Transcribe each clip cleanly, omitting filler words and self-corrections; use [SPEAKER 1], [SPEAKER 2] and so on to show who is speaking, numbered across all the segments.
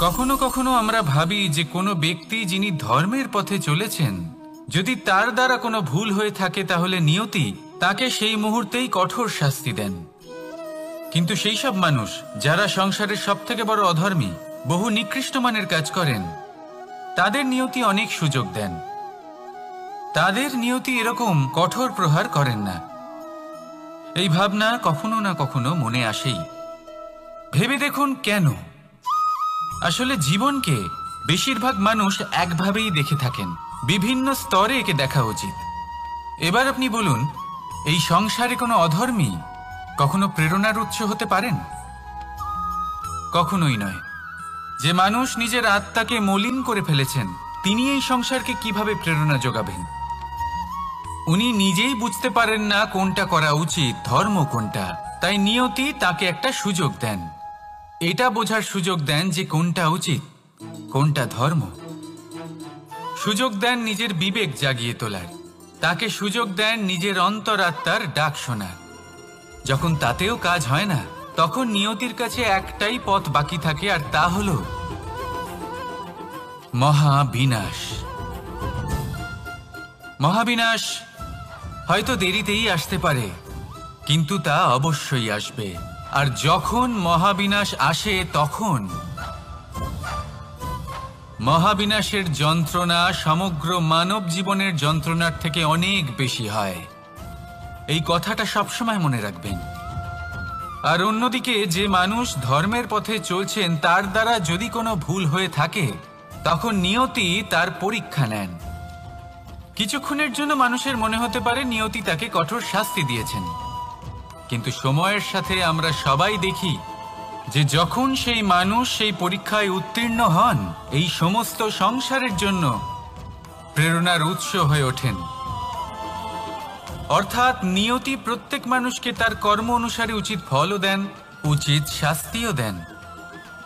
[SPEAKER 1] কখনো কখনো আমরা ভাবি যে কোনো ব্যক্তি যিনি ধর্মের পথে চলেছেন, যদি তার দ্বারা কোনো ভুল হয়ে থাকে তাহলে নিয়তি তাকে সেই মুহূর্তেই কঠোর শাস্তি দেন। কিন্তু সেই সব মানুষ যারা সংসারের সবথেকে বড় অধর্মী, বহু নিকৃষ্ট মানের কাজ করেন, তাদের নিয়তি অনেক সুযোগ দেন। তাদের নিয়তি এরকম কঠোর প্রহার করেন না। এই ভাবনা কখনো না কখনো মনে আসেই। ভেবে দেখুন কেন? আসলে জীবনকে বেশিরভাগ মানুষ একভাবেই দেখে থাকেন, বিভিন্ন স্তরে একে দেখা উচিত। এবার আপনি বলুন, এই সংসারে কোনো অধর্মী কখনো প্রেরণার উৎস হতে পারেন? কখনোই নয়। যে মানুষ নিজের আত্মাকে মলিন করে ফেলেছেন, তিনি এই সংসারকে কিভাবে প্রেরণা যোগাবেন? উনি নিজেই বুঝতে পারেন না কোনটা করা উচিত, ধর্ম কোনটা। তাই নিয়তি তাকে একটা সুযোগ দেন, এটা বোঝার সুযোগ দেন যে কোনটা উচিত, কোনটা ধর্ম। সুযোগ দেন নিজের বিবেক জাগিয়ে তোলার, তাকে সুযোগ দেন নিজের অন্তরাত্মার ডাক শোনার। যখন তাতেও কাজ হয় না, তখন নিয়তির কাছে একটাই পথ বাকি থাকে, আর তা হল মহাবিনাশ। মহাবিনাশ হয়তো দেরিতেই আসতে পারে, কিন্তু তা অবশ্যই আসবে। আর যখন মহাবিনাশ আসে, তখন মহাবিনাশের যন্ত্রণা সমগ্র মানব জীবনের যন্ত্রণার থেকে অনেক বেশি হয়। এই কথাটা সবসময় মনে রাখবেন। আর অন্যদিকে যে মানুষ ধর্মের পথে চলছেন, তার দ্বারা যদি কোনো ভুল হয়ে থাকে, তখন নিয়তি তার পরীক্ষা নেন। কিছুক্ষণের জন্য মানুষের মনে হতে পারে নিয়তি তাকে কঠোর শাস্তি দিয়েছেন, কিন্তু সময়ের সাথে আমরা সবাই দেখি যে যখন সেই মানুষ সেই পরীক্ষায় উত্তীর্ণ হন, এই সমস্ত সংসারের জন্য প্রেরণার উৎস হয়ে ওঠেন। অর্থাৎ নিয়তি প্রত্যেক মানুষকে তার কর্ম অনুসারে উচিত ফলও দেন, উচিত শাস্তিও দেন।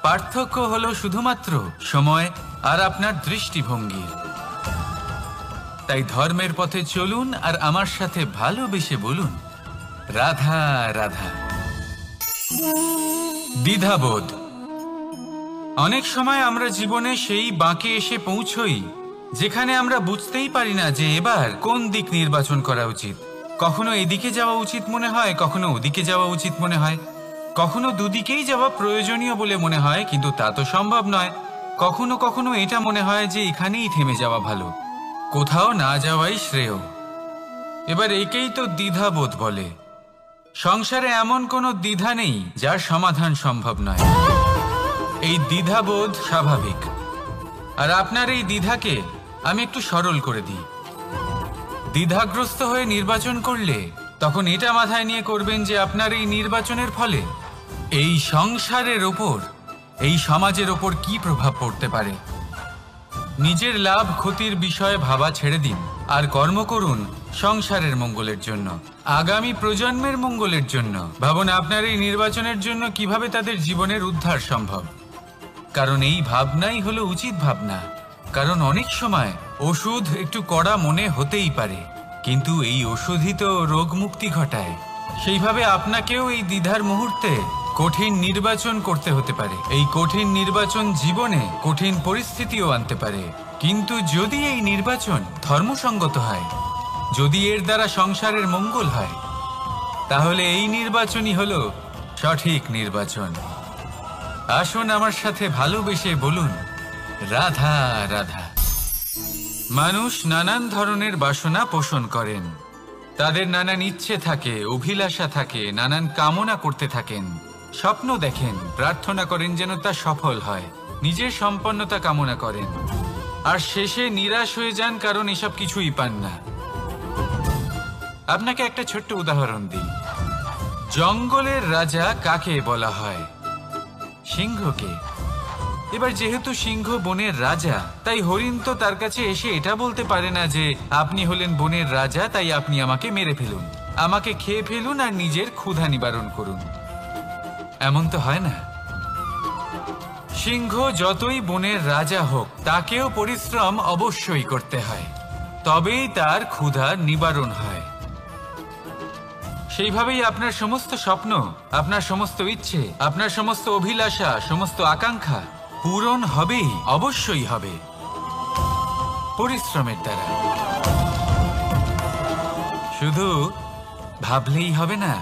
[SPEAKER 1] পার্থক্য হলো শুধুমাত্র সময় আর আপনার দৃষ্টিভঙ্গির। তাই ধর্মের পথে চলুন আর আমার সাথে ভালোবেসে বলুন, রাধা রাধা। দ্বিধাবোধ। অনেক সময় আমরা জীবনে সেই বাঁকে এসে পৌঁছই যেখানে আমরা বুঝতেই পারি না যে এবার কোন দিক নির্বাচন করা উচিত। কখনো এদিকে যাওয়া উচিত মনে হয়, কখনো ওদিকে যাওয়া উচিত মনে হয়, কখনো দুদিকেই যাওয়া প্রয়োজনীয় বলে মনে হয়, কিন্তু তা তো সম্ভব নয়। কখনো কখনো এটা মনে হয় যে এখানেই থেমে যাওয়া ভালো, কোথাও না যাওয়াই শ্রেয়। এবার একেই তো দ্বিধাবোধ বলে। সংসারে এমন কোনো দ্বিধা নেই যার সমাধান সম্ভব নয়। এই দ্বিধাবোধ স্বাভাবিক। আর আপনার এই দ্বিধাকে আমি একটু সরল করে দিই। দ্বিধাগ্রস্ত হয়ে নির্বাচন করলে তখন এটা মাথায় নিয়ে করবেন যে আপনার এই নির্বাচনের ফলে এই সংসারের ওপর, এই সমাজের ওপর কি প্রভাব পড়তে পারে। নিজের লাভ ক্ষতির বিষয়ে ভাবা ছেড়ে দিন আর কর্ম করুন সংসারের মঙ্গলের জন্য, আগামী প্রজন্মের মঙ্গলের জন্য। ভাবুন আপনার এই নির্বাচনের জন্য কিভাবে তাদের জীবনের উদ্ধার সম্ভব। কারণ এই ভাবনাই হলো উচিত ভাবনা। কারণ অনেক সময় ওষুধ একটু কড়া মনে হতেই পারে, কিন্তু এই ওষুধই তো রোগ মুক্তি ঘটায়। সেইভাবে আপনাকেও এই দ্বিধার মুহূর্তে কঠিন নির্বাচন করতে হতে পারে। এই কঠিন নির্বাচন জীবনে কঠিন পরিস্থিতিও আনতে পারে, কিন্তু যদি এই নির্বাচন ধর্মসঙ্গত হয়, যদি এর দ্বারা সংসারের মঙ্গল হয়, তাহলে এই নির্বাচনই হলো সঠিক নির্বাচন। আসুন আমার সাথে ভালোবেসে বলুন, রাধা রাধা। মানুষ নানান ধরনের বাসনা পোষণ করেন, তাদের নানান ইচ্ছে থাকে, অভিলাষা থাকে, নানান কামনা করতে থাকেন, স্বপ্ন দেখেন, প্রার্থনা করেন যেন তা সফল হয়, নিজের সম্পন্নতা কামনা করেন, আর শেষে নিরাশ হয়ে যান কারণ এসব কিছুই পান না। আপনাকে একটা ছোট্ট উদাহরণ দিই। জঙ্গলের রাজা কাকে বলা হয়? সিংহকে। এবার যেহেতু সিংহ বনের রাজা, তাই হরিণ তো তার কাছে এসে এটা বলতে পারে না যে আপনি হলেন বনের রাজা, তাই আপনি আমাকে মেরে ফেলুন, আমাকে খেয়ে ফেলুন আর নিজের ক্ষুধা নিবারণ করুন। এমন তো হয় না। সিংহ যতই বনের রাজা হোক, তাকেও পরিশ্রম অবশ্যই করতে হয়, তবেই তার ক্ষুধা নিবারণ হয়। সেইভাবেই আপনার সমস্ত স্বপ্ন, আপনার সমস্ত ইচ্ছে, আপনার সমস্ত অভিলাষা, সমস্ত আকাঙ্ক্ষা পূরণ হবেই, অবশ্যই হবে, পরিশ্রমের দ্বারা। শুধু ভাবলেই হবে না।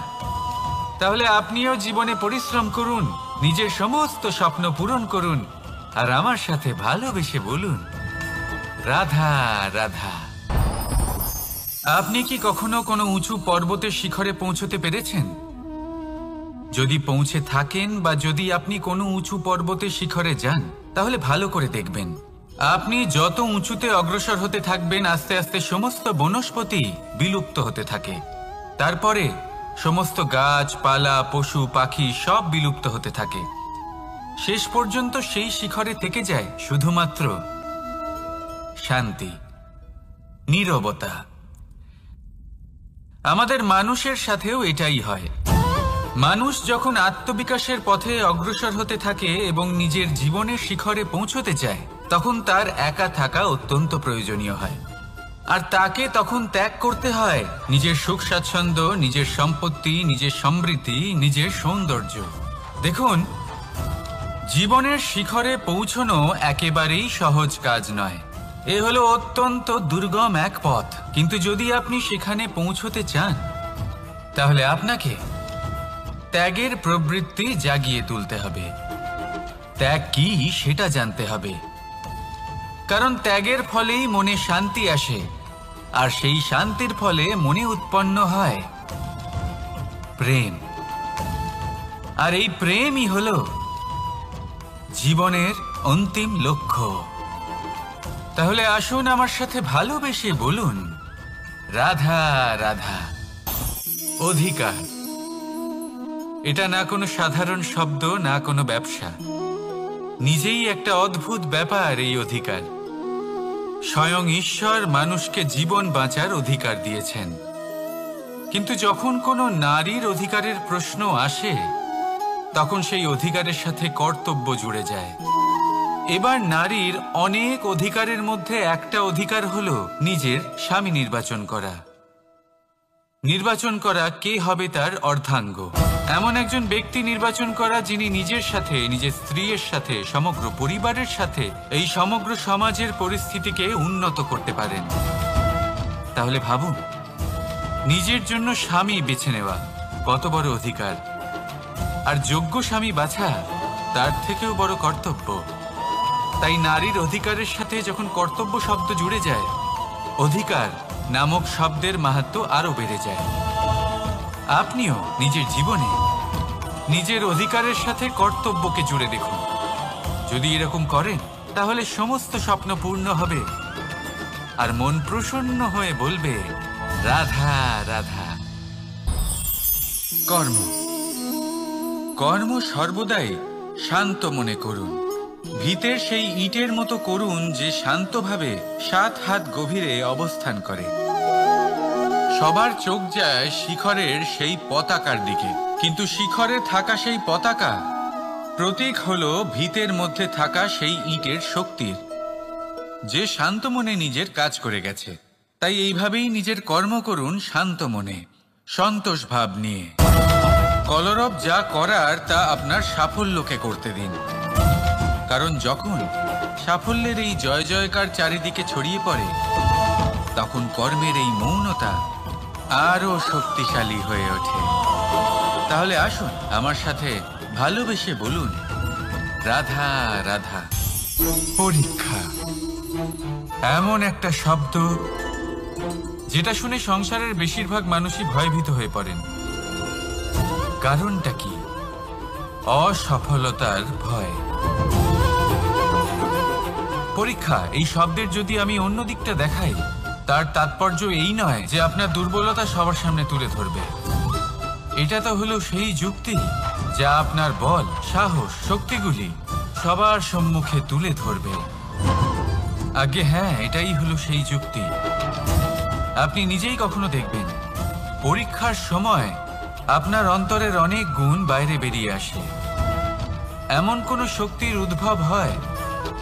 [SPEAKER 1] তাহলে আপনিও জীবনে পরিশ্রম করুন, নিজের সমস্ত স্বপ্ন পূরণ করুন, আর আমার সাথে ভালোবেসে বলুন, রাধা রাধা। আপনি কি কখনো কোনো উঁচু পর্বতের শিখরে পৌঁছতে পেরেছেন? যদি পৌঁছে থাকেন বা যদি আপনি কোনো উঁচু পর্বতের শিখরে যান, তাহলে ভালো করে দেখবেন, আপনি যত উঁচুতে অগ্রসর হতে থাকবেন আস্তে আস্তে সমস্ত বনস্পতি বিলুপ্ত হতে থাকে। তারপরে সমস্ত গাছপালা, পশু পাখি সব বিলুপ্ত হতে থাকে। শেষ পর্যন্ত সেই শিখরে থেকে যায় শুধুমাত্র শান্তি, নীরবতা। আমাদের মানুষের সাথেও এটাই হয়। মানুষ যখন আত্মবিকাশের পথে অগ্রসর হতে থাকে এবং নিজের জীবনের শিখরে পৌঁছতে চায়, তখন তার একা থাকা অত্যন্ত প্রয়োজনীয় হয়। আর তাকে তখন ত্যাগ করতে হয় নিজের সুখ স্বাচ্ছন্দ্য, নিজের সম্পত্তি, নিজের সমৃদ্ধি, নিজের সৌন্দর্য। দেখুন, জীবনের শিখরে পৌঁছনো একেবারেই সহজ কাজ নয়। এ হলো অত্যন্ত দুর্গম এক পথ। কিন্তু যদি আপনি সেখানে পৌঁছতে চান, তাহলে আপনাকে ত্যাগের প্রবৃত্তি জাগিয়ে তুলতে হবে। ত্যাগ কি সেটা জানতে হবে, কারণ ত্যাগের ফলেই মনে শান্তি আসে, আর সেই শান্তির ফলে মনে উৎপন্ন হয় প্রেম। আর এই প্রেমই হলো জীবনের অন্তিম লক্ষ্য। তাহলে আসুন আমার সাথে ভালোবেসে বলুন, রাধা রাধা। অধিকার, এটা না কোনো সাধারণ শব্দ, না কোনো ব্যবসা, নিজেই একটা অদ্ভুত ব্যাপার এই অধিকার। স্বয়ং ঈশ্বর মানুষকে জীবন বাঁচার অধিকার দিয়েছেন। কিন্তু যখন কোনো নারীর অধিকারের প্রশ্ন আসে, তখন সেই অধিকারের সাথে কর্তব্য জুড়ে যায়। এবার নারীর অনেক অধিকারের মধ্যে একটা অধিকার হলো নিজের স্বামী নির্বাচন করা। নির্বাচন করা কে হবে তার অর্ধাঙ্গ, এমন একজন ব্যক্তি নির্বাচন করা যিনি নিজের সাথে, নিজের স্ত্রীর সাথে, সমগ্র পরিবারের সাথে এই সমগ্র সমাজের পরিস্থিতিকে উন্নত করতে পারেন। তাহলে ভাবুন, নিজের জন্য স্বামী বেছে নেওয়া কত বড় অধিকার, আর যোগ্য স্বামী বাছা তার থেকেও বড় কর্তব্য। তাই নারীর অধিকারের সাথে যখন কর্তব্য শব্দ জুড়ে যায়, অধিকার নামক শব্দের মাহাত্ম্য আরো বেড়ে যায়। আপনিও নিজের জীবনে নিজের অধিকারের সাথে কর্তব্যকে জুড়ে দেখুন। যদি এরকম করেন, তাহলে সমস্ত স্বপ্ন পূর্ণ হবে, আর মন প্রসন্ন হয়ে বলবে, রাধা রাধা। কর্ম, কর্ম সর্বদাই শান্ত মনে করুন। ভিতের সেই ইটের মতো করুন যে শান্তভাবে 7 হাত গভীরে অবস্থান করে। সবার চোখ যায় শিখরের সেই পতাকার দিকে, কিন্তু শিখরে থাকা সেই পতাকা প্রতীক হলো ভিতের মধ্যে থাকা সেই ইটের শক্তির, যে শান্ত মনে নিজের কাজ করে গেছে। তাই এইভাবেই নিজের কর্ম করুন শান্ত মনে, সন্তোষ ভাব নিয়ে। কলরব যা করার তা আপনার সাফল্যকে করতে দিন, কারণ যখন সাফল্যের এই জয় জয়কার চারিদিকে ছড়িয়ে পড়ে, তখন কর্মের এই মৌনতা আরো শক্তিশালী হয়ে ওঠে। তাহলে আসুন আমার সাথে ভালোবেসে বলুন, রাধা রাধা। পরীক্ষা এমন একটা শব্দ যেটা শুনে সংসারের বেশিরভাগ মানুষই ভয়ভীত হয়ে পড়েন। কারণটা কি? অসফলতার ভয়। পরীক্ষা এই শব্দের যদি আমি অন্য দিকটা দেখাই, তার তাৎপর্য এই নয় যে আপনার দুর্বলতা সবার সামনে তুলে ধরবে। এটা তো হলো সেই যুক্তি যা আপনার বল, সাহস, শক্তিগুলি সবার সম্মুখে তুলে ধরবে। আগে হ্যাঁ, এটাই হলো সেই যুক্তি। আপনি নিজেই কখনো দেখবেন পরীক্ষার সময় আপনার অন্তরের অনেক গুণ বাইরে বেরিয়ে আসে। এমন কোনো শক্তির উদ্ভব হয়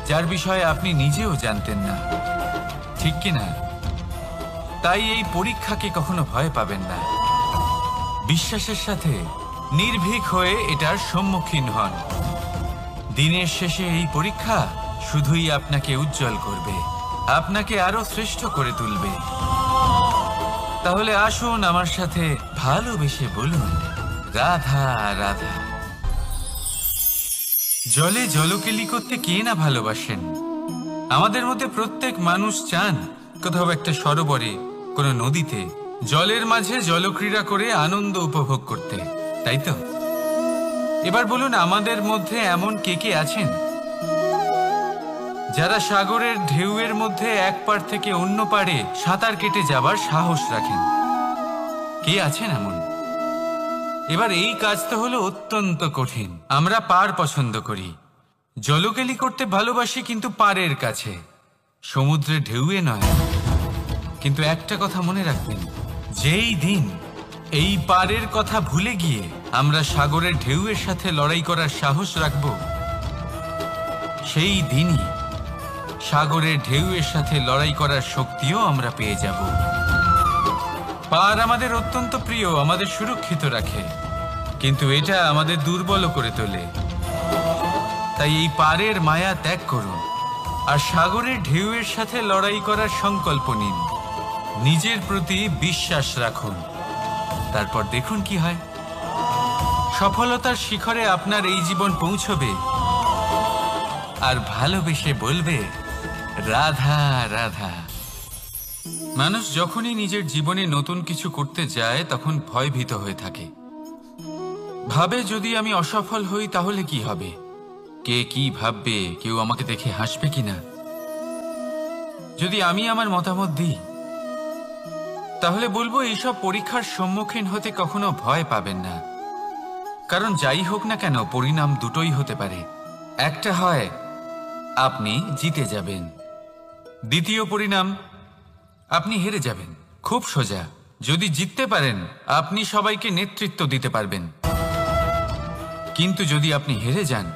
[SPEAKER 1] যার বিষয়ে আপনি নিজেও জানতেন না, ঠিক কিনা? তাই এই পরীক্ষাকে কখনো ভয় পাবেন না। বিশ্বাসের সাথে নির্ভীক হয়ে এটার সম্মুখীন হন। দিনের শেষে এই পরীক্ষা শুধুই আপনাকে উজ্জ্বল করবে, আপনাকে আরো শ্রেষ্ঠ করে তুলবে। তাহলে আসুন আমার সাথে ভালোবেসে বলুন, রাধা রাধা। জলে জলকেলি করতে কে না ভালোবাসেন? আমাদের মধ্যে প্রত্যেক মানুষ চান কোথাও একটা সরোবরে, কোনো নদীতে, জলের মাঝে জলক্রীড়া করে আনন্দ উপভোগ করতে, তাই তো? এবার বলুন, আমাদের মধ্যে এমন কে কে আছেন যারা সাগরের ঢেউয়ের মধ্যে এক পাড় থেকে অন্য পাড়ে সাঁতার কেটে যাবার সাহস রাখেন? কে আছেন এমন? এবার এই কাজ তো হলো অত্যন্ত কঠিন। আমরা পাড় পছন্দ করি, জলকেলি করতে ভালোবাসি, কিন্তু পাড়ের কাছে, সমুদ্রের ঢেউয়ে নয়। কিন্তু একটা কথা মনে রাখবেন, যেই দিন এই পাড়ের কথা ভুলে গিয়ে আমরা সাগরের ঢেউয়ের সাথে লড়াই করার সাহস রাখব, সেই দিনই সাগরের ঢেউয়ের সাথে লড়াই করার শক্তিও আমরা পেয়ে যাব। পাড় আমাদের অত্যন্ত প্রিয়, আমাদের সুরক্ষিত রাখে, কিন্তু এটা আমাদের দুর্বল করে তোলে। তাই এই পাড়ের মায়া ত্যাগ করুন আর সাগরের ঢেউয়ের সাথে লড়াই করার সংকল্প নিন। নিজের প্রতি বিশ্বাস রাখুন, তারপর দেখুন কি হয়। সফলতার শিখরে আপনার এই জীবন পৌঁছবে আর ভালোবেসে বলবে, রাধা রাধা। মানুষ যখনই নিজের জীবনে নতুন কিছু করতে যায় তখন ভয়ভীত হয়ে থাকে, ভাবে যদি আমি অসফল হই তাহলে কি হবে, কে কি ভাববে, কেউ আমাকে দেখে হাসবে কিনা। যদি আমি আমার মতামত দিই তাহলে বলবো, এইসব পরীক্ষার সম্মুখীন হতে কখনো ভয় পাবেন না, কারণ যাই হোক না কেন পরিণাম দুটোই হতে পারে। একটা হয় আপনি জিতে যাবেন, দ্বিতীয় পরিণাম আপনি হেরে যাবেন। খুব সোজা। যদি জিততে পারেন আপনি সবাইকে নেতৃত্ব দিতে পারবেন, কিন্তু যদি আপনি হেরে যান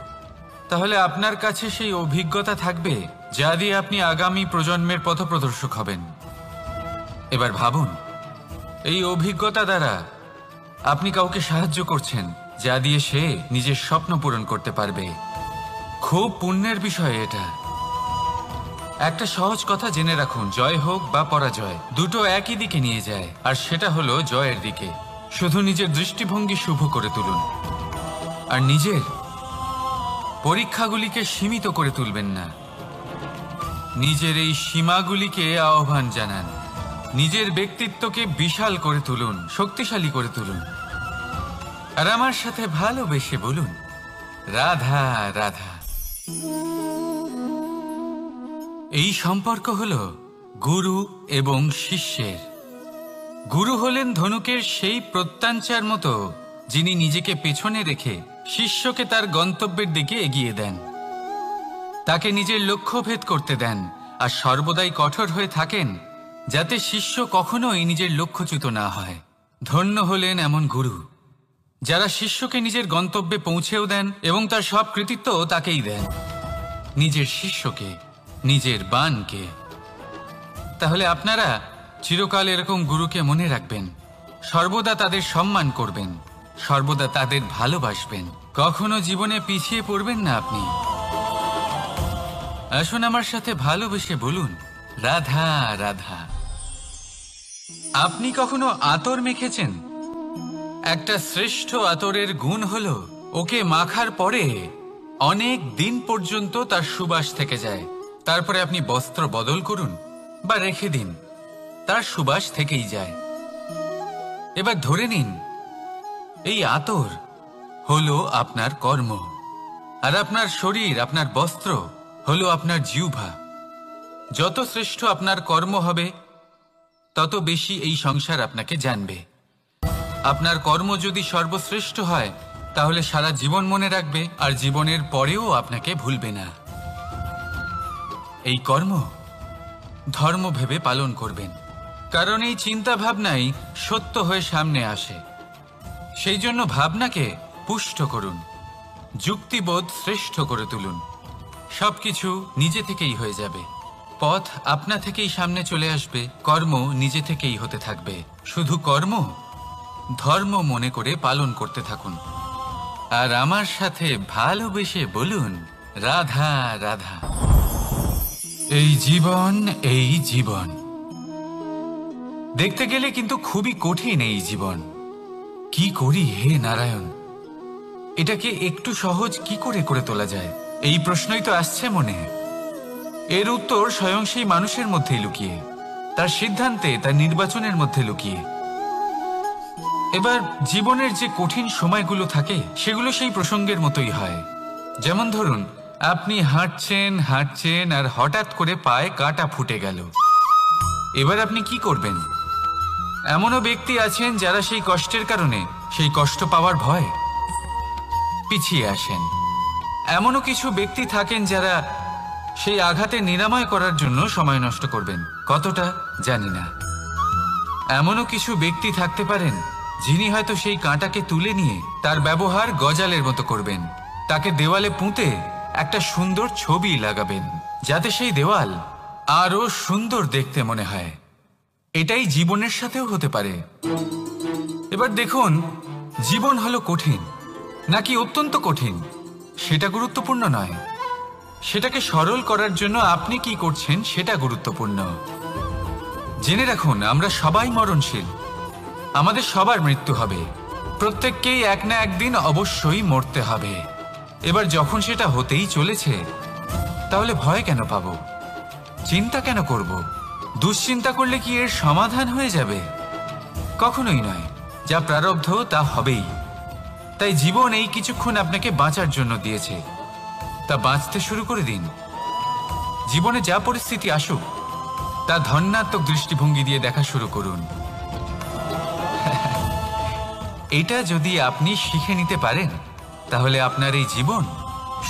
[SPEAKER 1] তাহলে আপনার কাছে সেই অভিজ্ঞতা থাকবে যা দিয়ে আপনি আগামী প্রজন্মের পথপ্রদর্শক হবেন। এবার ভাবুন, এই অভিজ্ঞতা দ্বারা আপনি কাউকে সাহায্য করছেন যা দিয়ে সে নিজের স্বপ্ন পূরণ করতে পারবে। খুব পুণ্যের বিষয় এটা। একটা সহজ কথা জেনে রাখুন, জয় হোক বা পরাজয় দুটো একই দিকে নিয়ে যায়, আর সেটা হলো জয়ের দিকে। শুধু নিজের দৃষ্টিভঙ্গি শুভ করে তুলুন আর নিজের পরীক্ষাগুলিকে সীমিত করে তুলবেন না। নিজের এই সীমাগুলিকে আহ্বান জানান, নিজের ব্যক্তিত্বকে বিশাল করে তুলুন, শক্তিশালী করে তুলুন, আর আমার সাথে ভালোবেসে বলুন, রাধা রাধা। এই সম্পর্ক হলো গুরু এবং শিষ্যের। গুরু হলেন ধনুকের সেই প্রত্যঞ্চার মতো যিনি নিজেকে পেছনে রেখে শিষ্যকে তার গন্তব্যের দিকে এগিয়ে দেন, তাকে নিজের লক্ষ্য ভেদ করতে দেন, আর সর্বদাই কঠোর হয়ে থাকেন যাতে শিষ্য কখনোই নিজের লক্ষ্যচ্যুত না হয়। ধন্য হলেন এমন গুরু যারা শিষ্যকে নিজের গন্তব্যে পৌঁছেও দেন এবং তার সব কৃতিত্ব তাকেই দেন, নিজের শিষ্যকে, নিজের বাণকে। তাহলে আপনারা চিরকাল এরকম গুরুকে মনে রাখবেন, সর্বদা তাদের সম্মান করবেন, সর্বদা তাদের ভালোবাসবেন, কখনো জীবনে পিছিয়ে পড়বেন না আপনি। আসুন আমার সাথে ভালোবেসে বলুন, রাধা রাধা। আপনি কখনো আতর মেখেছেন? একটা শ্রেষ্ঠ আতরের গুণ হলো ওকে মাখার পরে অনেক দিন পর্যন্ত তার সুবাস থেকে যায়। তারপরে আপনি বস্ত্র বদল করুন বা রেখে দিন, তার সুবাস থেকেই যায়। এবার ধরে নিন এই আতর হলো আপনার কর্ম, আর আপনার শরীর, আপনার বস্ত্র হলো আপনার জিহ্বা। যত শ্রেষ্ঠ আপনার কর্ম হবে তত বেশি এই সংসার আপনাকে জানবে। আপনার কর্ম যদি সর্বশ্রেষ্ঠ হয় তাহলে সারা জীবন মনে রাখবে, আর জীবনের পরেও আপনাকে ভুলবে না। এই কর্ম ধর্ম ভেবে পালন করবেন, কারণ এই চিন্তা ভাবনাই সত্য হয়ে সামনে আসে। সেই জন্য ভাবনাকে পুষ্ট করুন, যুক্তিবোধ শ্রেষ্ঠ করে তুলুন, সবকিছু নিজে থেকেই হয়ে যাবে। পথ আপনা থেকেই সামনে চলে আসবে, কর্ম নিজে থেকেই হতে থাকবে। শুধু কর্ম ধর্ম মনে করে পালন করতে থাকুন। আর আমার সাথে ভালোবেসে বলুন, রাধা রাধা। এই জীবন, এই জীবন দেখতে গেলে কিন্তু খুবই কঠিন। এই জীবন কি করি হে নারায়ণ, এটাকে একটু সহজ কি করে করে তোলা যায়, এই প্রশ্নই তো আসছে মনে। এর উত্তর স্বয়ং সেই মানুষের মধ্যেই লুকিয়ে, তার সিদ্ধান্তে, তার নির্বাচনের মধ্যে লুকিয়ে। এবার জীবনের যে কঠিন সময়গুলো থাকে সেগুলো সেই প্রসঙ্গের মতোই হয়। যেমন ধরুন, আপনি হাঁটছেন হাঁটছেন আর হঠাৎ করে পায়ে কাঁটা ফুটে গেল। এবার আপনি কি করবেন? এমনও ব্যক্তি আছেন যারা সেই কষ্টের কারণে, সেই কষ্ট পাওয়ার ভয় পিছিয়ে আসেন। এমনও কিছু ব্যক্তি থাকেন যারা সেই আঘাতে নিরাময় করার জন্য সময় নষ্ট করবেন, কতটা জানি না। এমনও কিছু ব্যক্তি থাকতে পারেন যিনি হয়তো সেই কাঁটাকে তুলে নিয়ে তার ব্যবহার গজালের মতো করবেন, তাকে দেওয়ালে পুঁতে একটা সুন্দর ছবি লাগাবেন, যাতে সেই দেওয়াল আরো সুন্দর দেখতে মনে হয়। এটাই জীবনের সাথেও হতে পারে। এবার দেখুন, জীবন হলো কঠিন নাকি অত্যন্ত কঠিন সেটা গুরুত্বপূর্ণ নয়, সেটাকে সরল করার জন্য আপনি কি করছেন সেটা গুরুত্বপূর্ণ। জেনে রাখুন, আমরা সবাই মরণশীল, আমাদের সবার মৃত্যু হবে, প্রত্যেককেই এক না একদিন অবশ্যই মরতে হবে। এবার যখন সেটা হতেই চলেছে, তাহলে ভয় কেন পাবো, চিন্তা কেন করব? দুশ্চিন্তা করলে কি এর সমাধান হয়ে যাবে? কখনোই নয়। যা প্রারব্ধ তা হবেই। তাই জীবন এই কিছুক্ষণ আপনাকে বাঁচার জন্য দিয়েছে, তা বাঁচতে শুরু করে দিন। জীবনে যা পরিস্থিতি আসুক তা ধন্যাত্মক দৃষ্টিভঙ্গি দিয়ে দেখা শুরু করুন। এটা যদি আপনি শিখে নিতে পারেন, তাহলে আপনার এই জীবন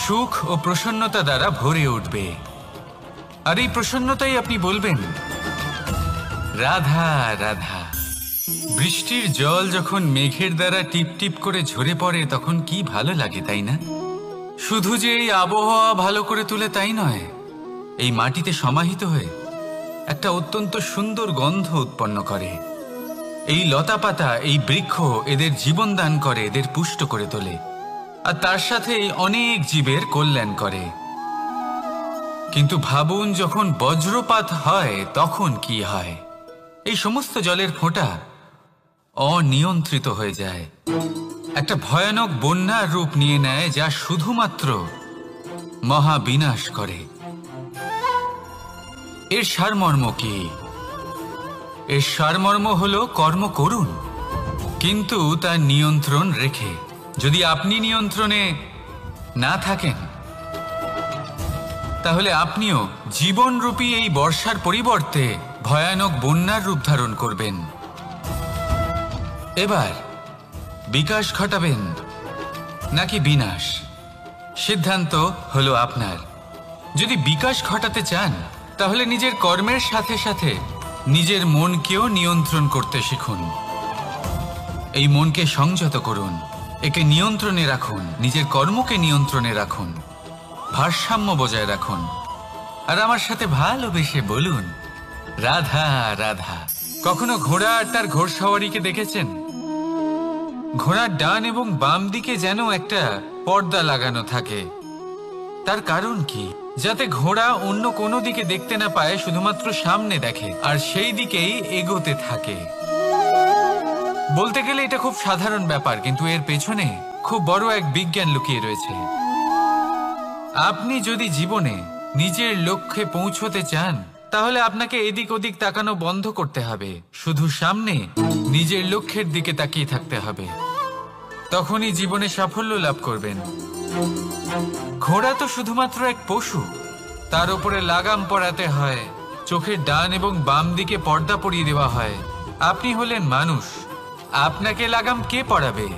[SPEAKER 1] সুখ ও প্রসন্নতা দ্বারা ভরে উঠবে। আর এই প্রসন্নতাই আপনি বলবেন, রাধা রাধা। বৃষ্টির জল যখন মেঘের দ্বারা টিপ টিপ করে ঝরে পড়ে তখন কি ভালো লাগে, তাই না? শুধু যে এই আবহাওয়া ভালো করে তুলে তাই নয়, এই মাটিতে সমাহিত হয়ে একটা অত্যন্ত সুন্দর গন্ধ উৎপন্ন করে। এই লতা পাতা, এই বৃক্ষ এদের জীবন দান করে, এদের পুষ্ট করে তোলে, আর তার সাথে অনেক জীবের কল্যাণ করে। কিন্তু ভাবুন, যখন বজ্রপাত হয় তখন কি হয়? এই সমস্ত জলের ফোঁটা অনিয়ন্ত্রিত হয়ে যায়, একটা ভয়ানক বন্যার রূপ নিয়ে নেয়, যা শুধুমাত্র মহাবিনাশ করে। এর সারমর্ম কি? এর সারমর্ম হলো কর্ম করুন, কিন্তু তার নিয়ন্ত্রণ রেখে। যদি আপনি নিয়ন্ত্রণে না থাকেন, তাহলে আপনিও জীবনরূপী এই বর্ষার পরিবর্তে ভয়ানক বন্যার রূপ ধারণ করবেন। এবার বিকাশ ঘটাবেন নাকি বিনাশ, সিদ্ধান্ত হলো আপনার। যদি বিকাশ ঘটাতে চান, তাহলে নিজের কর্মের সাথে সাথে নিজের মনকেও নিয়ন্ত্রণ করতে শিখুন। এই মনকে সংযত করুন, একে নিয়ন্ত্রণে রাখুন, নিজের কর্মকে নিয়ন্ত্রণে রাখুন, ভারসাম্য বজায় রাখুন। আর আমার সাথে ভালোবেসে বলুন, রাধা রাধা। কখনো ঘোড়া আর তার ঘোড়সওয়ারিকে দেখেছেন? ঘোড়ার ডান এবং বাম দিকে যেন একটা পর্দা লাগানো থাকে। তার কারণ কি? যাতে ঘোড়া অন্য কোনো দিকে দেখতে না পায়, শুধুমাত্র সামনে দেখে আর সেই দিকেই এগোতে থাকে। বলতে গেলে এটা খুব সাধারণ ব্যাপার, কিন্তু এর পেছনে খুব বড় এক বিজ্ঞান লুকিয়ে রয়েছে। আপনি যদি জীবনে নিজের লক্ষ্যে পৌঁছতে চান, তাহলে আপনাকে এদিক ওদিক তাকানো বন্ধ করতে হবে, শুধু সামনে নিজের লক্ষ্যের দিকে তাকিয়ে থাকতে হবে। তখনই জীবনে সাফল্য লাভ করবেন। ঘোড়া তো শুধুমাত্র এক পশু, তার উপরে লাগাম পরাতে হয়, চোখের ডান এবং বাম দিকে পর্দা পরিয়ে দেওয়া হয়। আপনি হলেন মানুষ, আপনাকে লাগাম কে পরাবে?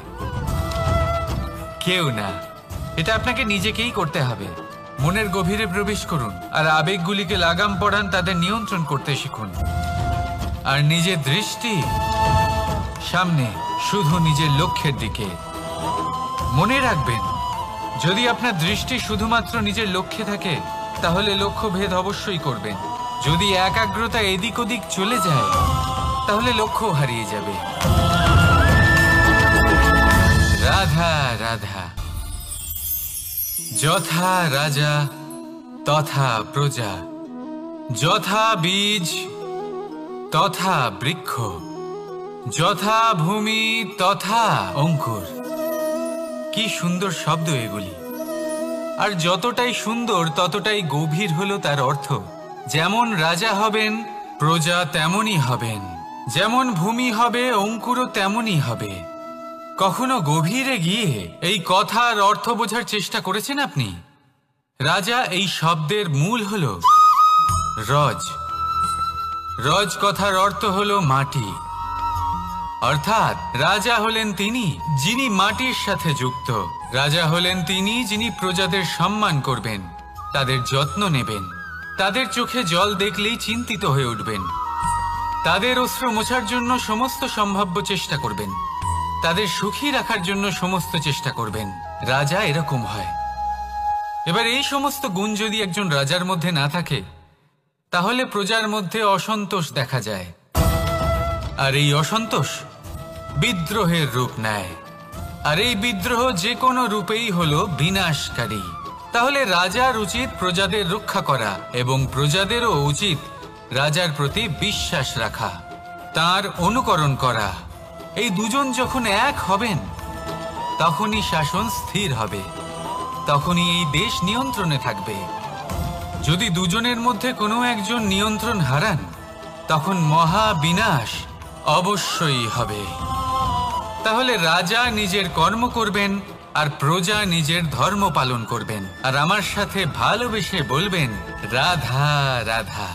[SPEAKER 1] কেউ না। এটা আপনাকে নিজেকেই করতে হবে। মনের গভীরে প্রবেশ করুন আর আবেগগুলিকে লাগাম পরান, তাদের নিয়ন্ত্রণ করতে শিখুন। আর নিজের দৃষ্টি সামনে, শুধু নিজের লক্ষ্যের দিকে। মনে রাখবেন, যদি আপনার দৃষ্টি শুধুমাত্র নিজের লক্ষ্যে থাকে, তাহলে লক্ষ্য ভেদ অবশ্যই করবেন। যদি একাগ্রতা এদিক ওদিক চলে যায়, তাহলে লক্ষ্য হারিয়ে যাবে। রাধা রাধা। যথা রাজা তথা প্রজা, যথা বীজ তথা বৃক্ষ, যথা ভূমি তথা অঙ্কুর। কি সুন্দর শব্দ এগুলি! আর যতটাই সুন্দর ততটাই গভীর হলো তার অর্থ। যেমন রাজা হবেন, প্রজা তেমনই হবেন। যেমন ভূমি হবে, অঙ্কুরও তেমনই হবে। কখনো গভীরে গিয়ে এই কথার অর্থ বোঝার চেষ্টা করেছেন আপনি? রাজা এই শব্দের মূল হলো রজ। রজ কথার অর্থ হলো মাটি। অর্থাৎ রাজা হলেন তিনি যিনি মাটির সাথে যুক্ত। রাজা হলেন তিনি যিনি প্রজাদের সম্মান করবেন, তাদের যত্ন নেবেন, তাদের চোখে জল দেখলেই চিন্তিত হয়ে উঠবেন, তাদের অশ্রু মোছার জন্য সমস্ত সম্ভাব্য চেষ্টা করবেন, তাদের সুখী রাখার জন্য সমস্ত চেষ্টা করবেন। রাজা এরকম হয়। এবার এই সমস্ত গুণ যদি একজন রাজার মধ্যে না থাকে, তাহলে প্রজার মধ্যে অসন্তোষ দেখা যায়। আর এই অসন্তোষ বিদ্রোহের রূপ নেয়। আর এই বিদ্রোহ যে কোনো রূপেই হলো বিনাশকারী। তাহলে রাজার উচিত প্রজাদের রক্ষা করা এবং প্রজাদেরও উচিত রাজার প্রতি বিশ্বাস রাখা, তার অনুকরণ করা। এই দুজন যখন এক হবেন, তখনই শাসন স্থির হবে, তখনই এই দেশ নিয়ন্ত্রণে থাকবে। যদি দুজনের মধ্যে কোনো একজন নিয়ন্ত্রণ হারান, তখন মহা বিনাশ অবশ্যই হবে। তাহলে রাজা নিজের কর্ম করবেন আর প্রজা নিজের ধর্ম পালন করবেন, আর আমার সাথে ভালোবেসে বলবেন রাধা রাধা।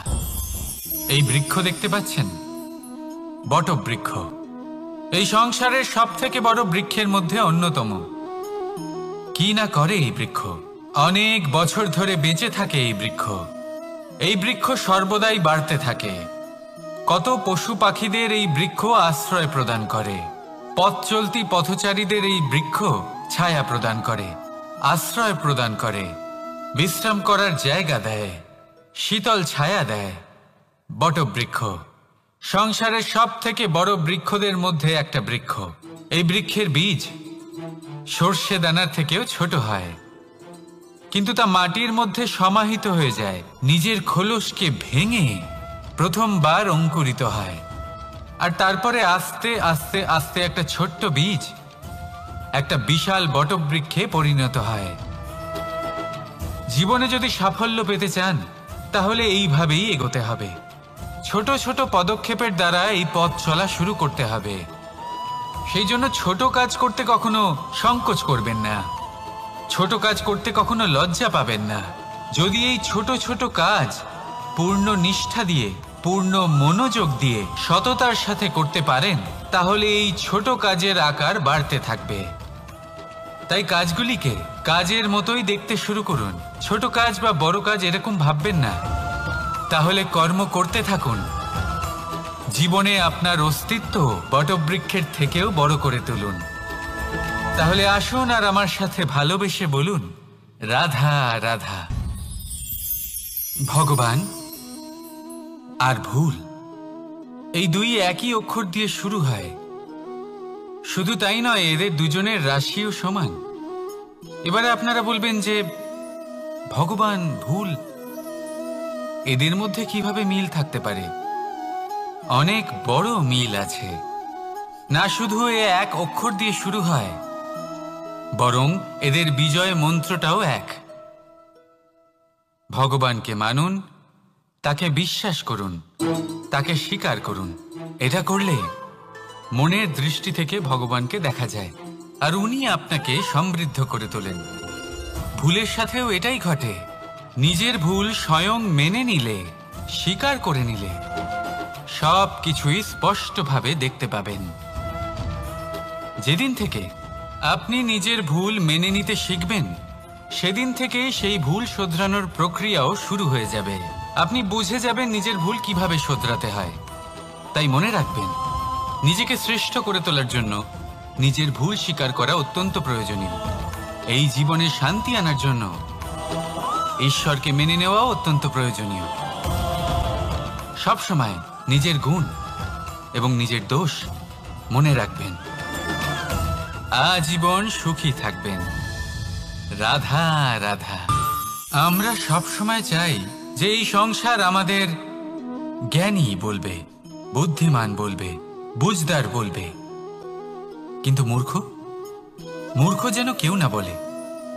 [SPEAKER 1] এই বৃক্ষ দেখতে পাচ্ছেন, বটবৃক্ষ। এই সংসারের সব থেকে বড় বৃক্ষের মধ্যে অন্যতম। কি না করে এই বৃক্ষ! অনেক বছর ধরে বেঁচে থাকে এই বৃক্ষ। এই বৃক্ষ সর্বদাই বাড়তে থাকে। কত পশু পাখিদের এই বৃক্ষ আশ্রয় প্রদান করে। পথ চলতি পথচারীদের এই বৃক্ষ ছায়া প্রদান করে, আশ্রয় প্রদান করে, বিশ্রাম করার জায়গা দেয়, শীতল ছায়া দেয়। বটবৃক্ষ সংসারের সব থেকে বড় বৃক্ষদের মধ্যে একটা বৃক্ষ। এই বৃক্ষের বীজ সর্ষে দানার থেকেও ছোট হয়, কিন্তু তা মাটির মধ্যে সমাহিত হয়ে যায়, নিজের খোলসকে ভেঙে প্রথমবার অঙ্কুরিত হয়। আর তারপরে আস্তে আস্তে আস্তে একটা ছোট্ট বীজ একটা বিশাল বটবৃক্ষে পরিণত হয়। জীবনে যদি সাফল্য পেতে চান, তাহলে এইভাবেই এগোতে হবে। ছোট ছোট পদক্ষেপের দ্বারা এই পথ চলা শুরু করতে হবে। সেই জন্য ছোট কাজ করতে কখনো সংকোচ করবেন না, ছোট কাজ করতে কখনো লজ্জা পাবেন না। যদি এই ছোট ছোট কাজ পূর্ণ নিষ্ঠা দিয়ে, পূর্ণ মনোযোগ দিয়ে, সততার সাথে করতে পারেন, তাহলে এই ছোট কাজের আকার বাড়তে থাকবে। তাই কাজগুলিকে কাজের মতোই দেখতে শুরু করুন। ছোট কাজ বা বড় কাজ এরকম ভাববেন না। তাহলে কর্ম করতে থাকুন। জীবনে আপনার অস্তিত্ব বটবৃক্ষের থেকেও বড় করে তুলুন। তাহলে আসুন আর আমার সাথে ভালোবেসে বলুন রাধা রাধা। ভগবান আর ভুল, এই দুই একই অক্ষর দিয়ে শুরু হয়। শুধু তাই নয়, এদের দুজনের রাশিও সমান। এবারে আপনারা বলবেন যে ভগবান, ভুল, এদের মধ্যে কিভাবে মিল থাকতে পারে? অনেক বড় মিল আছে। না শুধু এ এক অক্ষর দিয়ে শুরু হয়, বরং এদের বিজয় মন্ত্রটাও এক। ভগবানকে মানুন, তাকে বিশ্বাস করুন, তাকে স্বীকার করুন। এটা করলে মনের দৃষ্টি থেকে ভগবানকে দেখা যায়, আর উনি আপনাকে সমৃদ্ধ করে তোলেন। ভুলের সাথেও এটাই ঘটে। নিজের ভুল স্বয়ং মেনে নিলে, স্বীকার করে নিলে, সব কিছুই স্পষ্টভাবে দেখতে পাবেন। যেদিন থেকে আপনি নিজের ভুল মেনে নিতে শিখবেন, সেদিন থেকে সেই ভুল শোধরানোর প্রক্রিয়াও শুরু হয়ে যাবে। আপনি বুঝে যাবেন নিজের ভুল কিভাবে শোধরাতে হয়। তাই মনে রাখবেন, নিজেকে শ্রেষ্ঠ করে তোলার জন্য নিজের ভুল স্বীকার করা অত্যন্ত প্রয়োজনীয়। এই জীবনে শান্তি আনার জন্য ঈশ্বরকে মেনে নেওয়াও অত্যন্ত প্রয়োজনীয়। সবসময় নিজের গুণ এবং নিজের দোষ মনে রাখবেন। আজীবন সুখী থাকবেন। রাধা রাধা। আমরা সব সময় চাই যে এই সংসার আমাদের জ্ঞানী বলবে, বুদ্ধিমান বলবে, বুঝদার বলবে, কিন্তু মূর্খ মূর্খ যেন কেউ না বলে।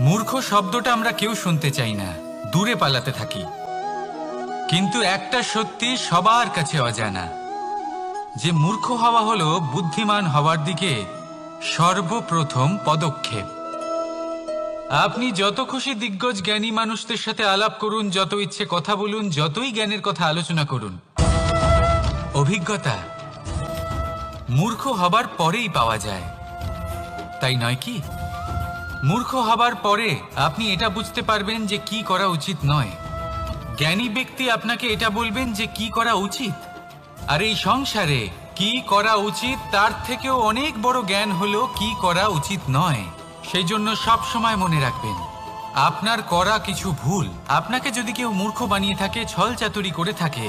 [SPEAKER 1] মূর্খ শব্দটা আমরা কেউ শুনতে চাই না, দূরে পালাতে থাকি। কিন্তু একটা সত্যি সবার কাছে অজানা, যে মূর্খ হওয়া হলো বুদ্ধিমান হওয়ার দিকে সর্বপ্রথম পদক্ষেপ। আপনি যত খুশি দিগ্গজ জ্ঞানী মানুষদের সাথে আলাপ করুন, যত ইচ্ছে কথা বলুন, যতই জ্ঞানের কথা আলোচনা করুন, অভিজ্ঞতা মূর্খ হবার পরেই পাওয়া যায়, তাই নয় কি? মূর্খ হবার পরে আপনি এটা বুঝতে পারবেন যে কি করা উচিত নয়। জ্ঞানী ব্যক্তি আপনাকে এটা বলবেন যে কি করা উচিত। আর এই সংসারে কি করা উচিত তার থেকেও অনেক বড় জ্ঞান হলো কি করা উচিত নয়। সেই জন্য সব সময় মনে রাখবেন, আপনার করা কিছু ভুল আপনাকে যদি কেউ মূর্খ বানিয়ে থাকে, ছল চাতুরি করে থাকে,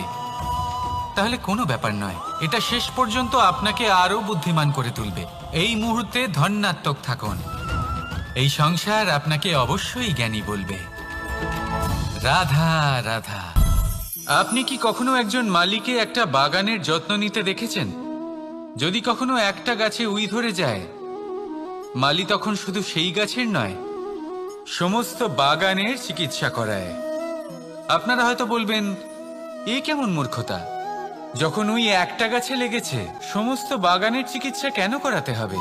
[SPEAKER 1] তাহলে কোনো ব্যাপার নয়, এটা শেষ পর্যন্ত আপনাকে আরো বুদ্ধিমান করে তুলবে। এই মুহূর্তে ধন্যাত্মক থাকুন, এই সংসার আপনাকে অবশ্যই জ্ঞানী বলবে। রাধা রাধা। আপনি কি কখনো একজন মালিকে একটা বাগানের যত্ন নিতে দেখেছেন? যদি কখনো একটা গাছে উই ধরে যায়, মালি তখন শুধু সেই গাছের নয়, সমস্ত বাগানের চিকিৎসা করায়। আপনারা হয়তো বলবেন, এ কেমন মূর্খতা, যখন উই একটা গাছে লেগেছে সমস্ত বাগানের চিকিৎসা কেন করাতে হবে?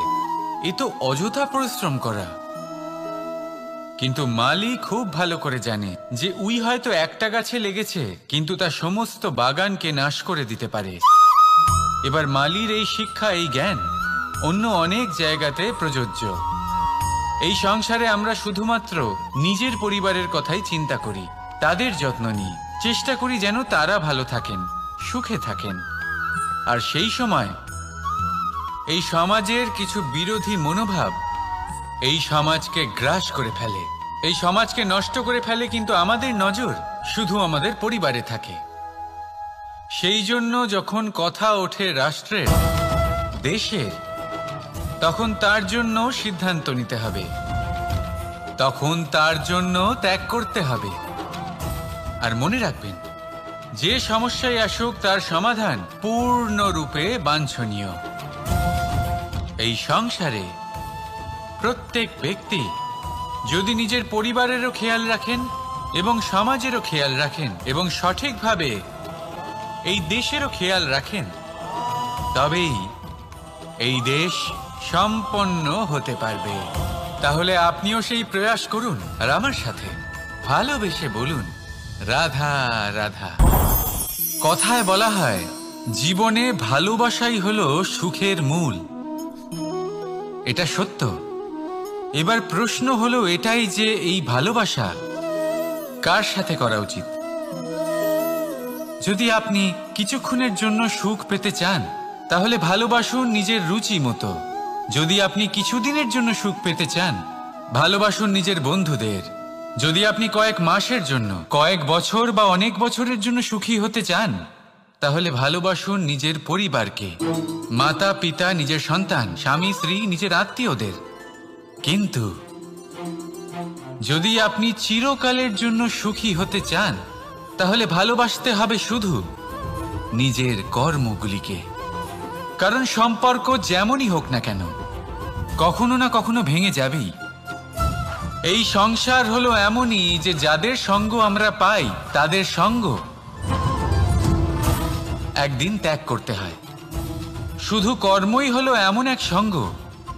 [SPEAKER 1] এ তো অযথা পরিশ্রম করা। কিন্তু মালি খুব ভালো করে জানে যে উই হয়তো একটা গাছে লেগেছে, কিন্তু তা সমস্ত বাগানকে নাশ করে দিতে পারে। এবার মালির এই শিক্ষা, এই জ্ঞান অন্য অনেক জায়গাতে প্রযোজ্য। এই সংসারে আমরা শুধুমাত্র নিজের পরিবারের কথাই চিন্তা করি, তাদের যত্ন নিই, চেষ্টা করি যেন তারা ভালো থাকেন, সুখে থাকেন। আর সেই সময় এই সমাজের কিছু বিরোধী মনোভাব এই সমাজকে গ্রাস করে ফেলে, এই সমাজকে নষ্ট করে ফেলে, কিন্তু আমাদের নজর শুধু আমাদের পরিবারে থাকে। সেই জন্য যখন কথা ওঠে রাষ্ট্রের, দেশের, তখন তার জন্য সিদ্ধান্ত নিতে হবে, তখন তার জন্য ত্যাগ করতে হবে। আর মনে রাখবেন, যে সমস্যায় আসুক তার সমাধান পূর্ণরূপে বাঞ্ছনীয়। এই সংসারে প্রত্যেক ব্যক্তি যদি নিজের পরিবারেরও খেয়াল রাখেন এবং সমাজেরও খেয়াল রাখেন এবং সঠিকভাবে এই দেশেরও খেয়াল রাখেন, তবেই এই দেশ সম্পন্ন হতে পারবে। তাহলে আপনিও সেই প্রয়াস করুন আর আমার সাথে ভালোবেসে বলুন, রাধা রাধা। কথায় বলা হয়, জীবনে ভালোবাসাই হলো সুখের মূল। এটা সত্য। এবার প্রশ্ন হলো এটাই যে এই ভালোবাসা কার সাথে করা উচিত। যদি আপনি কিছুক্ষণের জন্য সুখ পেতে চান, তাহলে ভালোবাসুন নিজের রুচি মতো। যদি আপনি কিছুদিনের জন্য সুখ পেতে চান, ভালোবাসুন নিজের বন্ধুদের। যদি আপনি কয়েক মাসের জন্য, কয়েক বছর বা অনেক বছরের জন্য সুখী হতে চান, তাহলে ভালোবাসুন নিজের পরিবারকে, মাতা পিতা, নিজের সন্তান, স্বামী স্ত্রী, নিজের আত্মীয়দের। কিন্তু যদি আপনি চিরকালের জন্য সুখী হতে চান, তাহলে ভালোবাসতে হবে শুধু নিজের কর্মগুলিকে। কারণ সম্পর্ক যেমনই হোক না কেন, কখনো না কখনো ভেঙে যাবেই। এই সংসার হলো এমনই যে যাদের সঙ্গ আমরা পাই, তাদের সঙ্গ একদিন ত্যাগ করতে হয়। শুধু কর্মই হলো এমন এক সঙ্গ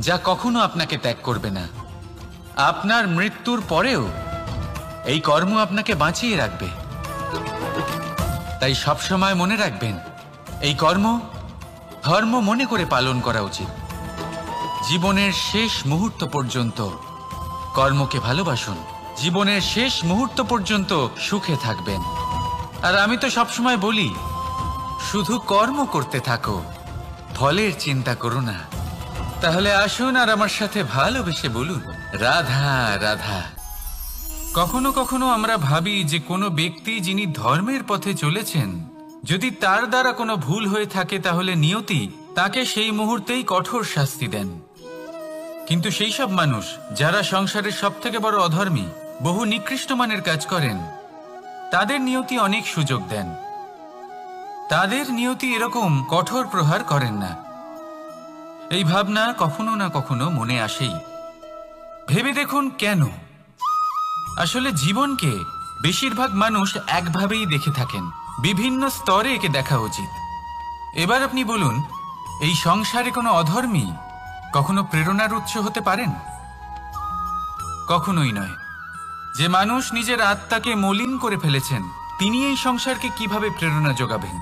[SPEAKER 1] যা কখনো আপনাকে ত্যাগ করবে না। আপনার মৃত্যুর পরেও এই কর্ম আপনাকে বাঁচিয়ে রাখবে। তাই সবসময় মনে রাখবেন, এই কর্ম ধর্ম মনে করে পালন করা উচিত। জীবনের শেষ মুহূর্ত পর্যন্ত কর্মকে ভালোবাসুন, জীবনের শেষ মুহূর্ত পর্যন্ত সুখে থাকবেন। আর আমি তো সবসময় বলি, শুধু কর্ম করতে থাকো, ফলের চিন্তা করো না। তাহলে আসুন আর আমার সাথে ভালোবেসে বলুন, রাধা রাধা। কখনো কখনো আমরা ভাবি যে কোনো ব্যক্তি যিনি ধর্মের পথে চলেছেন, যদি তার দ্বারা কোনো ভুল হয়ে থাকে, তাহলে নিয়তি তাকে সেই মুহূর্তেই কঠোর শাস্তি দেন। কিন্তু সেই সব মানুষ যারা সংসারের সবথেকে বড় অধর্মী, বহু নিকৃষ্ট মানের কাজ করেন, তাদের নিয়তি অনেক সুযোগ দেন। তাদের নিয়তি এরকম কঠোর প্রহার করেন না। এই ভাবনা কখনো না কখনো মনে আসেই। ভেবে দেখুন কেন? আসলে জীবনকে বেশিরভাগ মানুষ একভাবেই দেখে থাকেন, বিভিন্ন স্তরে একে দেখা উচিত। এবার আপনি বলুন, এই সংসারে কোনো অধর্মী কখনো প্রেরণার উৎস হতে পারেন? কখনোই নয়। যে মানুষ নিজের আত্মাকে মলিন করে ফেলেছেন, তিনি এই সংসারকে কিভাবে প্রেরণা যোগাবেন?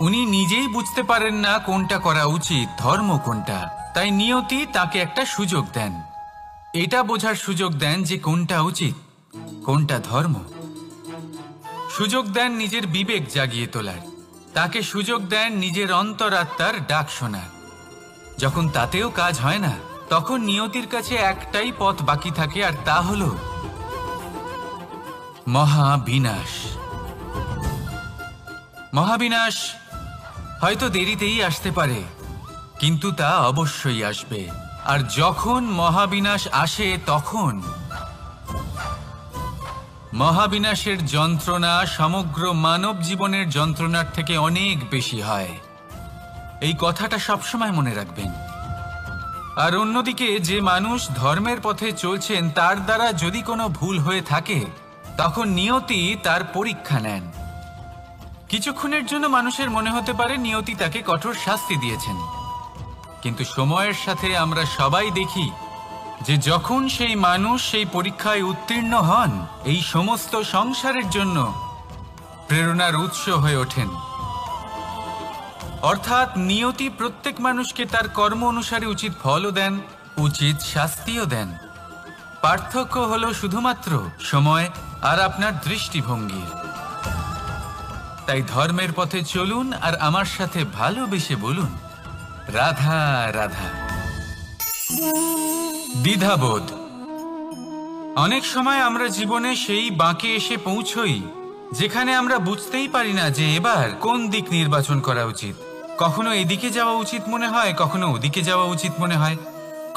[SPEAKER 1] উনি নিজেই বুঝতে পারেন না কোনটা করা উচিত, ধর্ম কোনটা। তাই নিয়তি তাকে একটা সুযোগ দেন, এটা বোঝার সুযোগ দেন যে কোনটা উচিত, কোনটা ধর্ম। সুযোগ দেন নিজের বিবেক জাগিয়ে তোলার, তাকে সুযোগ দেন নিজের অন্তরাত্মার ডাক শোনার। যখন তাতেও কাজ হয় না, তখন নিয়তির কাছে একটাই পথ বাকি থাকে, আর তা হল মহাবিনাশ। মহাবিনাশ হয়তো দেরিতেই আসতে পারে, কিন্তু তা অবশ্যই আসবে। আর যখন মহাবিনাশ আসে, তখন মহাবিনাশের যন্ত্রণা সমগ্র মানব জীবনের যন্ত্রণার থেকে অনেক বেশি হয়। এই কথাটা সবসময় মনে রাখবেন। আর অন্যদিকে যে মানুষ ধর্মের পথে চলছেন, তার দ্বারা যদি কোনো ভুল হয়ে থাকে, তখন নিয়তি তার পরীক্ষা নেন। কিছুক্ষণের জন্য মানুষের মনে হতে পারে নিয়তি তাকে কঠোর শাস্তি দিয়েছেন, কিন্তু সময়ের সাথে আমরা সবাই দেখি যে যখন সেই মানুষ সেই পরীক্ষায় উত্তীর্ণ হন, এই সমস্ত সংসারের জন্য প্রেরণার উৎস হয়ে ওঠেন। অর্থাৎ নিয়তি প্রত্যেক মানুষকে তার কর্ম অনুসারে উচিত ফলও দেন, উচিত শাস্তিও দেন। পার্থক্য হলো শুধুমাত্র সময় আর আপনার দৃষ্টিভঙ্গির। তাই ধর্মের পথে চলুন আর আমার সাথে ভালোবেসে বলুন, রাধা রাধা। দ্বিধাবোধ। অনেক সময় আমরা জীবনে সেই বাঁকে এসে পৌঁছই যেখানে আমরা বুঝতেই পারি না যে এবার কোন দিক নির্বাচন করা উচিত। কখনো এদিকে যাওয়া উচিত মনে হয়, কখনো ওদিকে যাওয়া উচিত মনে হয়,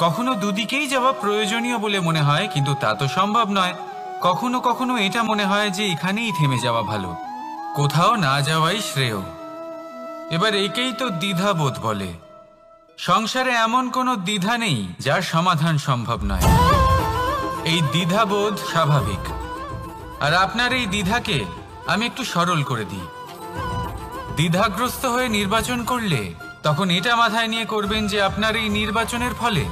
[SPEAKER 1] কখনো দুদিকেই যাওয়া প্রয়োজনীয় বলে মনে হয়, কিন্তু তা তো সম্ভব নয়। কখনো কখনো এটা মনে হয় যে এখানেই থেমে যাওয়া ভালো, কোথাও না যাওয়াই শ্রেয়। এবার একেই তো দ্বিধাবোধ বলে। সংসারে এমন কোনো দ্বিধা নেই যার সমাধান সম্ভব নয়। এই দ্বিধাবোধ স্বাভাবিক। আর আপনার এই দ্বিধাকে আমি একটু সরল করে দিই। দ্বিধাগ্রস্ত হয়ে নির্বাচন করলে তখন এটা মাথায় নিয়ে করবেন যে আপনার এই নির্বাচনের ফলে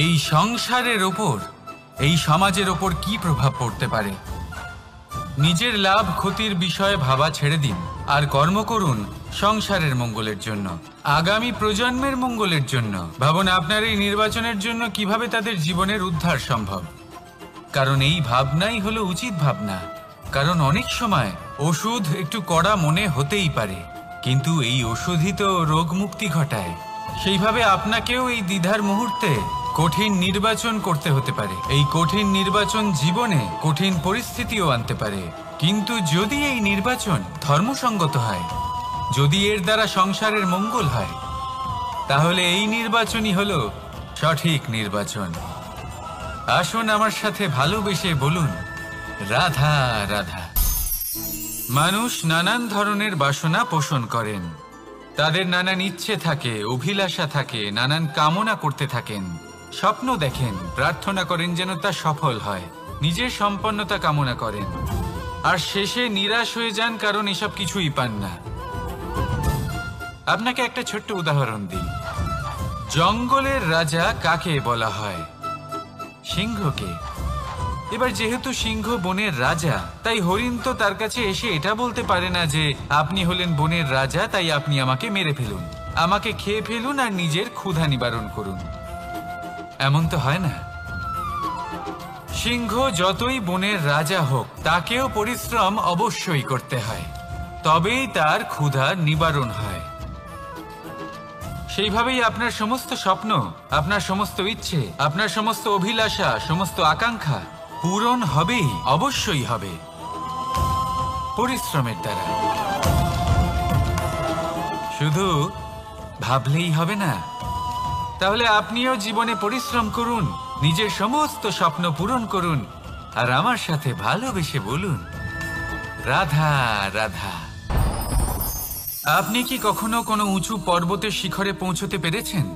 [SPEAKER 1] এই সংসারের ওপর, এই সমাজের ওপর কি প্রভাব পড়তে পারে। নিজের লাভ ক্ষতির বিষয়ে ভাবা ছেড়ে দিন আর কর্ম করুন সংসারের মঙ্গলের জন্য, আগামী প্রজন্মের মঙ্গলের জন্য। ভাবুন আপনার এই নির্বাচনের জন্য কিভাবে তাদের জীবনের উদ্ধার সম্ভব। কারণ এই ভাবনাই হলো উচিত ভাবনা। কারণ অনেক সময় ওষুধ একটু কড়া মনে হতেই পারে, কিন্তু এই ওষুধই তো রোগ মুক্তি ঘটায়। সেইভাবে আপনাকেও এই দ্বিধার মুহূর্তে কঠিন নির্বাচন করতে হতে পারে। এই কঠিন নির্বাচন জীবনে কঠিন পরিস্থিতিও আনতে পারে, কিন্তু যদি এই নির্বাচন ধর্মসঙ্গত হয়, যদি এর দ্বারা সংসারের মঙ্গল হয়, তাহলে এই নির্বাচনই হলো সঠিক নির্বাচন। আসুন আমার সাথে ভালোবেসে বলুন, রাধা রাধা। মানুষ নানান ধরনের বাসনা পোষণ করেন, তাদের নানান ইচ্ছে থাকে, অভিলাষা থাকে, নানান কামনা করতে থাকেন, স্বপ্ন দেখেন, প্রার্থনা করেন যেন তা সফল হয়, নিজের সম্পন্নতা কামনা করেন, আর শেষে নিরাশ হয়ে যান কারণ এসব কিছুই পান না। আপনাকে একটা ছোট্ট উদাহরণ দিই। জঙ্গলের রাজা কাকে বলা হয়? সিংহকে। এবার যেহেতু সিংহ বনের রাজা, তাই হরিণ তো তার কাছে এসে এটা বলতে পারে না যে আপনি হলেন বনের রাজা, তাই আপনি আমাকে মেরে ফেলুন, আমাকে খেয়ে ফেলুন আর নিজের ক্ষুধা নিবারণ করুন। এমন তো হয় না। সিংহ যতই বনের রাজা হোক, তাকেও পরিশ্রম অবশ্যই করতে হয়, তবেই তার ক্ষুধা নিবারণ হয়। সেইভাবেই আপনার সমস্ত স্বপ্ন, আপনার সমস্ত ইচ্ছে, আপনার সমস্ত অভিলাষা, সমস্ত আকাঙ্ক্ষা পূরণ হবেই, অবশ্যই হবে, পরিশ্রমের দ্বারা। শুধু ভাবলেই হবে না, তাহলে আপনিও জীবনে পরিশ্রম করুন, নিজের সমস্ত স্বপ্ন পূরণ করুন, আর আমার সাথে ভালোবেসে বলুন, রাধা রাধা। আপনি কি কখনো কোনো উঁচু পর্বতের শিখরে পৌঁছতে পেরেছেন?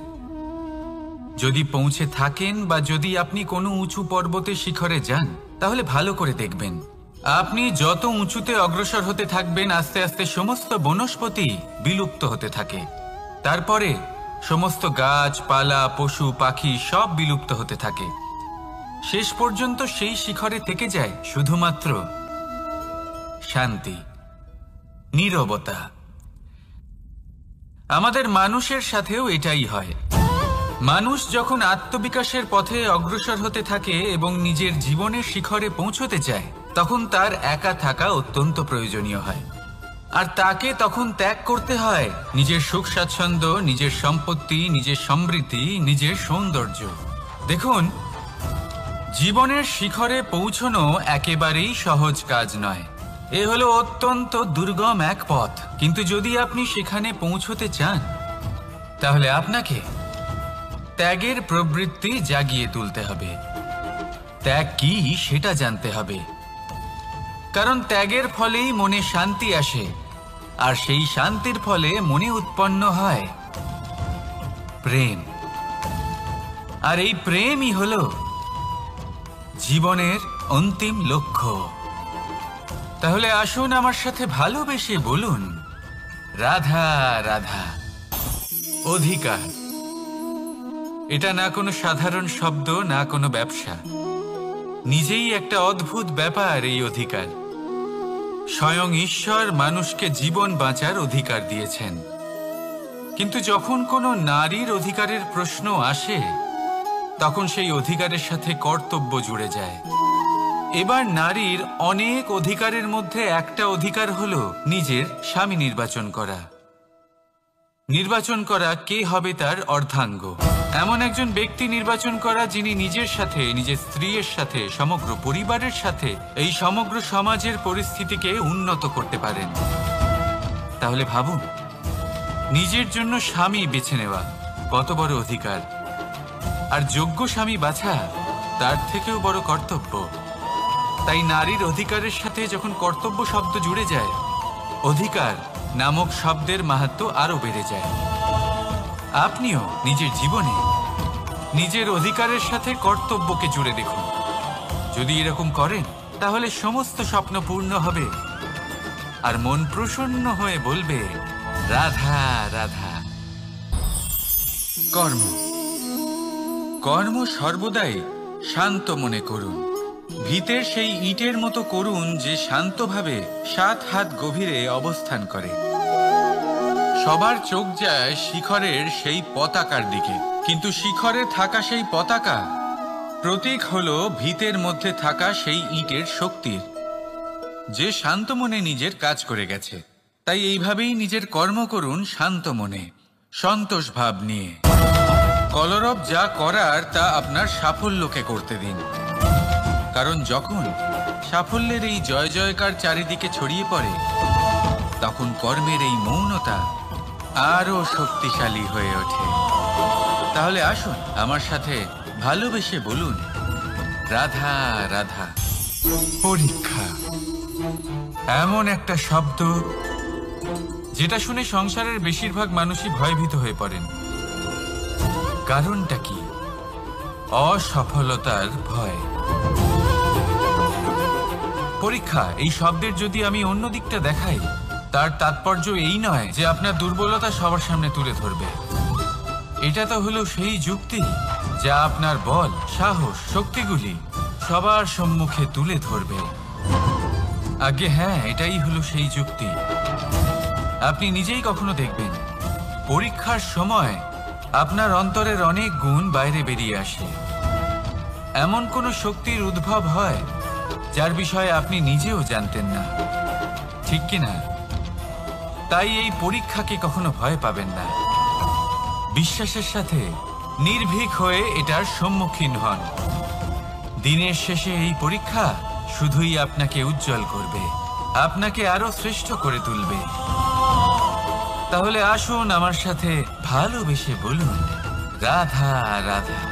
[SPEAKER 1] যদি পৌঁছে থাকেন বা যদি আপনি কোনো উঁচু পর্বতের শিখরে যান, তাহলে ভালো করে দেখবেন, আপনি যত উঁচুতে অগ্রসর হতে থাকবেন আস্তে আস্তে সমস্ত বনস্পতি বিলুপ্ত হতে থাকে। তারপরে সমস্ত গাছপালা, পশু পাখি সব বিলুপ্ত হতে থাকে। শেষ পর্যন্ত সেই শিখরে থেকে যায় শুধুমাত্র শান্তি, নীরবতা। আমাদের মানুষের সাথেও এটাই হয়। মানুষ যখন আত্মবিকাশের পথে অগ্রসর হতে থাকে এবং নিজের জীবনের শিখরে পৌঁছতে চায়, তখন তার একা থাকা অত্যন্ত প্রয়োজনীয় হয়। আর তাকে তখন ত্যাগ করতে হয় নিজের সুখ স্বাচ্ছন্দ্য, নিজের সম্পত্তি, নিজের সমৃদ্ধি, নিজের সৌন্দর্য। দেখুন, জীবনের শিখরে পৌঁছনো একেবারেই সহজ কাজ নয়। এ হলো অত্যন্ত দুর্গম এক পথ। কিন্তু যদি আপনি সেখানে পৌঁছতে চান, তাহলে আপনাকে ত্যাগের প্রবৃত্তি জাগিয়ে তুলতে হবে। ত্যাগ কি সেটা জানতে হবে, কারণ ত্যাগের ফলেই মনে শান্তি আসে, আর সেই শান্তির ফলে মনে উৎপন্ন হয় প্রেম। আর এই প্রেমই হলো জীবনের অন্তিম লক্ষ্য। তাহলে আসুন আমার সাথে ভালোবেসে বলুন, রাধা রাধা। অধিকার, এটা না কোনো সাধারণ শব্দ, না কোনো ব্যবসা, নিজেই একটা অদ্ভুত ব্যাপার এই অধিকার। স্বয়ং ঈশ্বর মানুষকে জীবন বাঁচার অধিকার দিয়েছেন। কিন্তু যখন কোনো নারীর অধিকারের প্রশ্ন আসে, তখন সেই অধিকারের সাথে কর্তব্য জুড়ে যায়। এবার নারীর অনেক অধিকারের মধ্যে একটা অধিকার হলো নিজের স্বামী নির্বাচন করা। নির্বাচন করা কে হবে তার অর্ধাঙ্গ, এমন একজন ব্যক্তি নির্বাচন করা যিনি নিজের সাথে, নিজের স্ত্রীর সাথে, সমগ্র পরিবারের সাথে এই সমগ্র সমাজের পরিস্থিতিকে উন্নত করতে পারেন। তাহলে ভাবুন, নিজের জন্য স্বামী বেছে নেওয়া কত বড় অধিকার, আর যোগ্য স্বামী বাছা তার থেকেও বড় কর্তব্য। তাই নারীর অধিকারের সাথে যখন কর্তব্য শব্দ জুড়ে যায়, অধিকার নামক শব্দের মাহাত্ম্য আরো বেড়ে যায়। আপনিও নিজের জীবনে নিজের অধিকারের সাথে কর্তব্যকে জুড়ে দেখুন। যদি এরকম করেন, তাহলে সমস্ত স্বপ্ন পূর্ণ হবে, আর মন প্রসন্ন হয়ে বলবে, রাধা রাধা। কর্ম, কর্ম সর্বদাই শান্ত মনে করুন। ভিতের সেই ইটের মতো করুন যে শান্তভাবে 7 হাত গভীরে অবস্থান করে। সবার চোখ যায় শিখরের সেই পতাকার দিকে, কিন্তু শিখরে থাকা সেই পতাকা প্রতীক হলো ভিতের মধ্যে থাকা সেই ইটের শক্তির, যে শান্ত মনে নিজের কাজ করে গেছে। তাই এইভাবেই নিজের কর্ম করুন শান্ত মনে, সন্তোষ ভাব নিয়ে। কলরব যা করার তা আপনার সাফল্যকে করতে দিন, কারণ যখন সাফল্যের এই জয় জয়কার চারিদিকে ছড়িয়ে পড়ে, তখন কর্মের এই মৌনতা আরো শক্তিশালী হয়ে ওঠে। তাহলে আসুন আমার সাথে ভালোবেসে বলুন, রাধা রাধা। পরীক্ষা এমন একটা শব্দ যেটা শুনে সংসারের বেশিরভাগ মানুষই ভয়ভীত হয়ে পড়েন। কারণটা কি? অসফলতার ভয়। পরীক্ষা এই শব্দের যদি আমি অন্য দিকটা দেখাই, তার তাৎপর্য এই নয় যে আপনার দুর্বলতা সবার সামনে তুলে ধরবে। এটা তো হলো সেই যুক্তি যা আপনার বল, সাহস, শক্তিগুলি সবার সম্মুখে তুলে ধরবে। আগে হ্যাঁ, এটাই হলো সেই যুক্তি। আপনি নিজেই কখনো দেখবেন, পরীক্ষার সময় আপনার অন্তরের অনেক গুণ বাইরে বেরিয়ে আসে। এমন কোনো শক্তির উদ্ভব হয় যার বিষয়ে আপনি নিজেও জানতেন না, ঠিক কিনা? তাই এই পরীক্ষাকে কখনো ভয় পাবেন না। বিশ্বাসের সাথে নির্ভীক হয়ে এটার সম্মুখীন হন। দিনের শেষে এই পরীক্ষা শুধুই আপনাকে উজ্জ্বল করবে, আপনাকে আরো শ্রেষ্ঠ করে তুলবে। তাহলে আসুন আমার সাথে ভালোবেসে বলুন, রাধা রাধা।